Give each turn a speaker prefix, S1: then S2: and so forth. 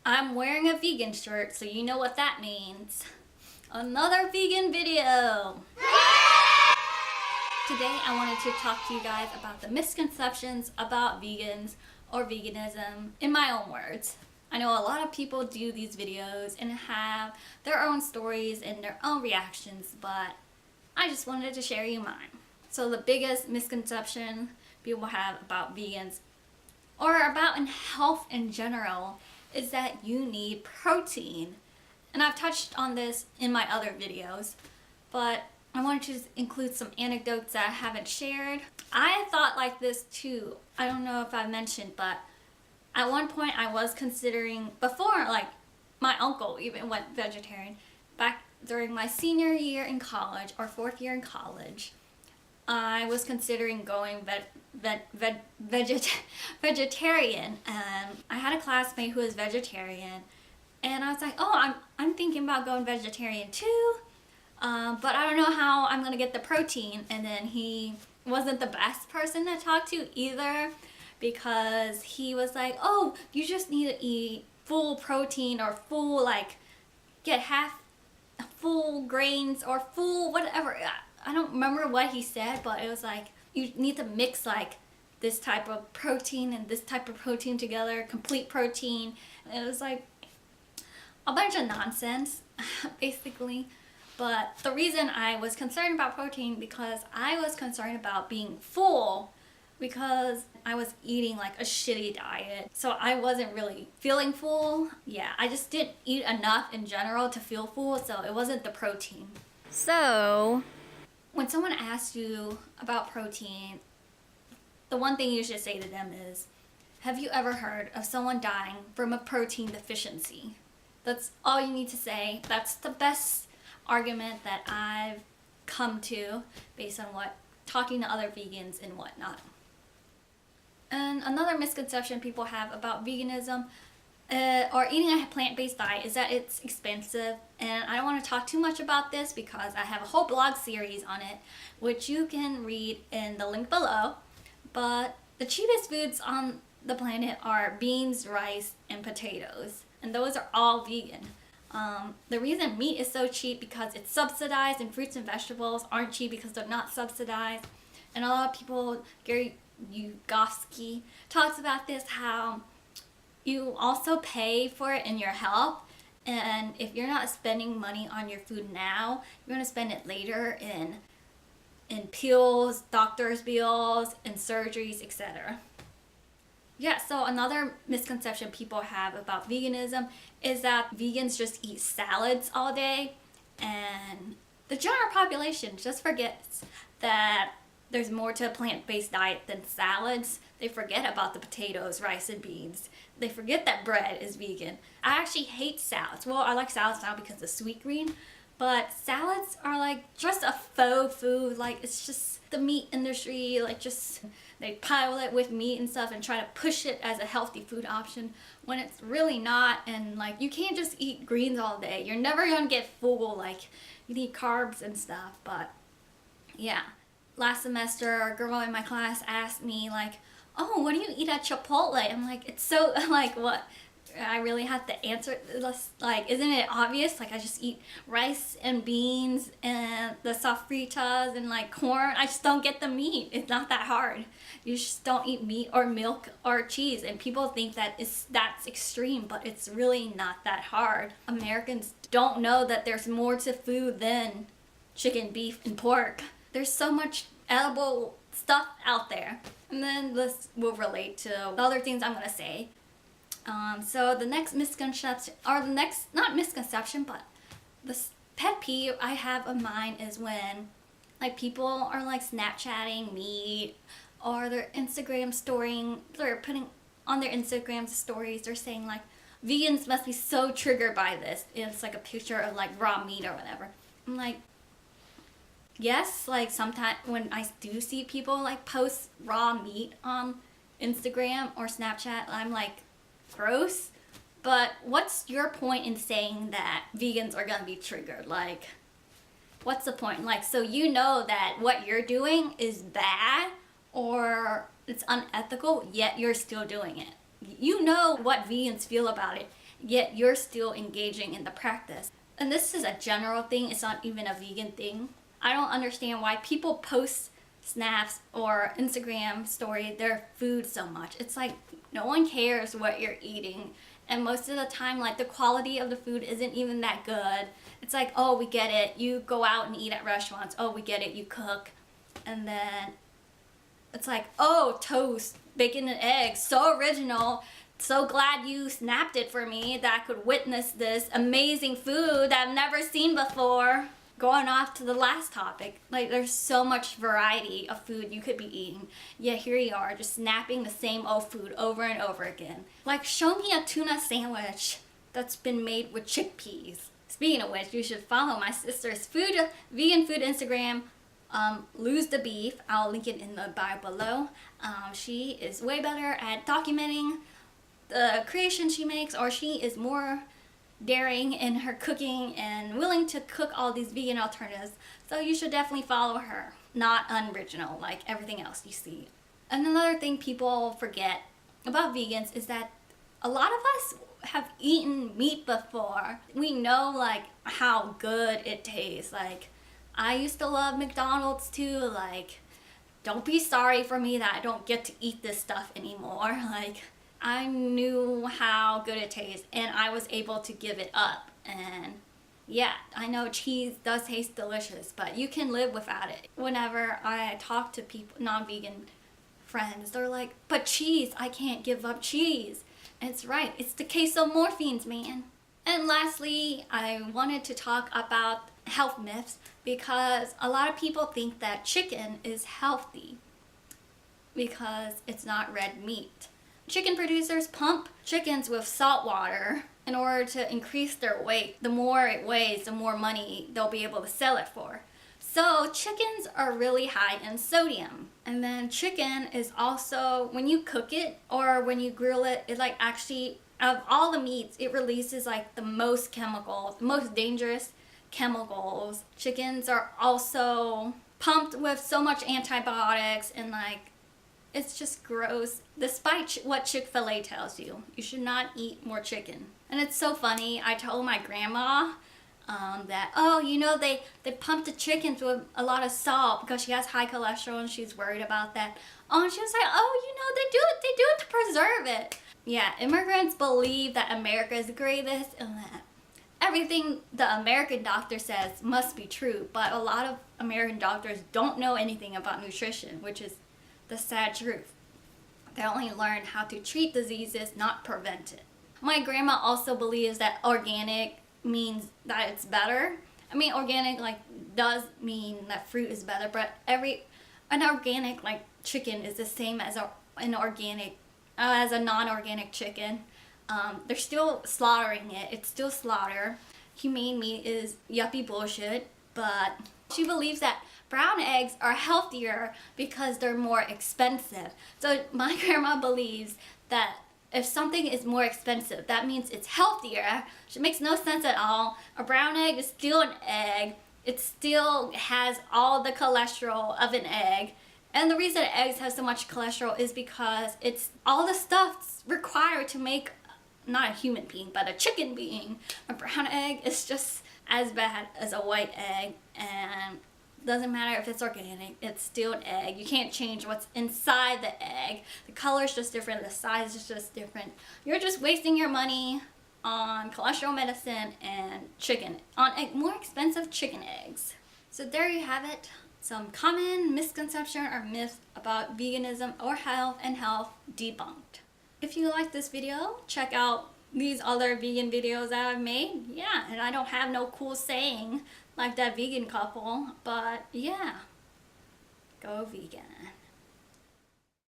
S1: I'm wearing a vegan shirt, so you know what that means. Another vegan video! Today I wanted to talk to you guys about the misconceptions about vegans or veganism in my own words. I know a lot of people do these videos and have their own stories and their own reactions, but I just wanted to share you mine. So the biggest misconception people have about vegans or about in health in general is that you need protein. And I've touched on this in my other videos, but I wanted to include some anecdotes that I haven't shared. I thought like this too. I don't know if I mentioned, but at one point I was considering, before like my uncle even went vegetarian, back during my senior year in college or fourth year in college, I was considering going vegetarian, and I had a classmate who was vegetarian, and I was like, oh, I'm thinking about going vegetarian too, but I don't know how I'm gonna get the protein. And then he wasn't the best person to talk to either, because he was like, oh, you just need to eat full protein or full, like, get half full grains or full whatever. I don't remember what he said, but it was like, you need to mix like this type of protein and this type of protein together, complete protein. And it was like a bunch of nonsense, basically. But the reason I was concerned about protein, because I was concerned about being full, because I was eating like a shitty diet. So I wasn't really feeling full. Yeah, I just didn't eat enough in general to feel full, so it wasn't the protein. So when someone asks you about protein, the one thing you should say to them is, have you ever heard of someone dying from a protein deficiency? That's all you need to say. That's the best argument that I've come to based on talking to other vegans and whatnot. And another misconception people have about veganism or eating a plant-based diet is that it's expensive. And I don't want to talk too much about this because I have a whole blog series on it, which you can read in the link below. But the cheapest foods on the planet are beans, rice, and potatoes. And those are all vegan. The reason meat is so cheap because it's subsidized, and fruits and vegetables aren't cheap because they're not subsidized. And a lot of people, Gary Yugosky talks about this, how you also pay for it in your health. And if you're not spending money on your food now, you're going to spend it later in pills, doctor's bills, and surgeries, etc. Yeah, so another misconception people have about veganism is that vegans just eat salads all day, and the general population just forgets that there's more to a plant-based diet than salads. They forget about the potatoes, rice, and beans. They forget that bread is vegan. I actually hate salads. Well, I like salads now because of sweet green, but salads are like just a faux food. Like, it's just the meat industry, like, just they pile it with meat and stuff and try to push it as a healthy food option when it's really not. And like, you can't just eat greens all day. You're never gonna get full. Like, you need carbs and stuff. But yeah, last semester a girl in my class asked me like, oh, what do you eat at Chipotle? I'm like, it's so, like, what? I really have to answer this. Like, isn't it obvious? Like, I just eat rice and beans and the sofritas and like corn. I just don't get the meat. It's not that hard. You just don't eat meat or milk or cheese, and people think that's extreme, but it's really not that hard. Americans don't know that there's more to food than chicken, beef, and pork. There's so much edible stuff out there. And then this will relate to the other things I'm gonna say. So the next misconception, or the next, not misconception, but the pet peeve I have of mine is when like people are like Snapchatting meat, or their Instagram storying, they're putting on their Instagram stories, they're saying like, vegans must be so triggered by this. It's like a picture of like raw meat or whatever. I'm like, yes, like sometimes when I do see people like post raw meat on Instagram or Snapchat, I'm like, gross. But what's your point in saying that vegans are gonna be triggered? Like, what's the point? Like, so you know that what you're doing is bad or it's unethical, yet you're still doing it. You know what vegans feel about it, yet you're still engaging in the practice. And this is a general thing, it's not even a vegan thing. I don't understand why people post snaps or Instagram story their food so much. It's like no one cares what you're eating, and most of the time like the quality of the food isn't even that good. It's like, oh, we get it, you go out and eat at restaurants, oh, we get it, you cook. And then it's like, oh, toast, bacon and eggs, so original, so glad you snapped it for me that I could witness this amazing food that I've never seen before. Going off to the last topic, like there's so much variety of food you could be eating, yet here you are just snapping the same old food over and over again. Like, show me a tuna sandwich that's been made with chickpeas. Speaking of which, you should follow my sister's vegan food Instagram, Lose the Beef. I'll link it in the bio below. She is way better at documenting the creation she makes, or she is more daring in her cooking and willing to cook all these vegan alternatives. So you should definitely follow her. Not unoriginal like everything else you see. Another thing people forget about vegans is that a lot of us have eaten meat before. We know like how good it tastes. Like, I used to love McDonald's too. Like, don't be sorry for me that I don't get to eat this stuff anymore. Like, I knew how good it tastes and I was able to give it up. And yeah, I know cheese does taste delicious, but you can live without it. Whenever I talk to people, non-vegan friends, they're like, but cheese, I can't give up cheese. And it's right, it's the casomorphines, man. And lastly, I wanted to talk about health myths, because a lot of people think that chicken is healthy because it's not red meat. Chicken producers pump chickens with salt water in order to increase their weight. The more it weighs, the more money they'll be able to sell it for. So chickens are really high in sodium. And then chicken is also, when you cook it or when you grill it, it like actually, of all the meats, it releases like the most chemicals, the most dangerous chemicals. Chickens are also pumped with so much antibiotics, and like, it's just gross. Despite what Chick-fil-A tells you, you should not eat more chicken. And it's so funny, I told my grandma that, oh, you know, they pump the chickens with a lot of salt because she has high cholesterol and she's worried about that. Oh, and she was like, oh, you know, they do it to preserve it. Yeah, immigrants believe that America is the greatest and that everything the American doctor says must be true, but a lot of American doctors don't know anything about nutrition, which is the sad truth. They only learn how to treat diseases, not prevent it. My grandma also believes that organic means that it's better. I mean, organic like does mean that fruit is better, but an organic like chicken is the same as an organic as a non-organic chicken. They're still slaughtering it. It's still slaughter. Humane meat is yuppie bullshit, but she believes that brown eggs are healthier because they're more expensive. So my grandma believes that if something is more expensive, that means it's healthier. It makes no sense at all. A brown egg is still an egg. It still has all the cholesterol of an egg. And the reason eggs have so much cholesterol is because it's all the stuff required to make not a human being, but a chicken being. A brown egg is just as bad as a white egg, and doesn't matter if it's organic, it's still an egg. You can't change what's inside the egg. The color's just different, the size is just different. You're just wasting your money on cholesterol medicine and chicken, on more expensive chicken eggs. So there you have it. Some common misconception or myths about veganism or health and health debunked. If you like this video, check out these other vegan videos that I've made. Yeah, and I don't have no cool saying like that vegan couple, but yeah, go vegan.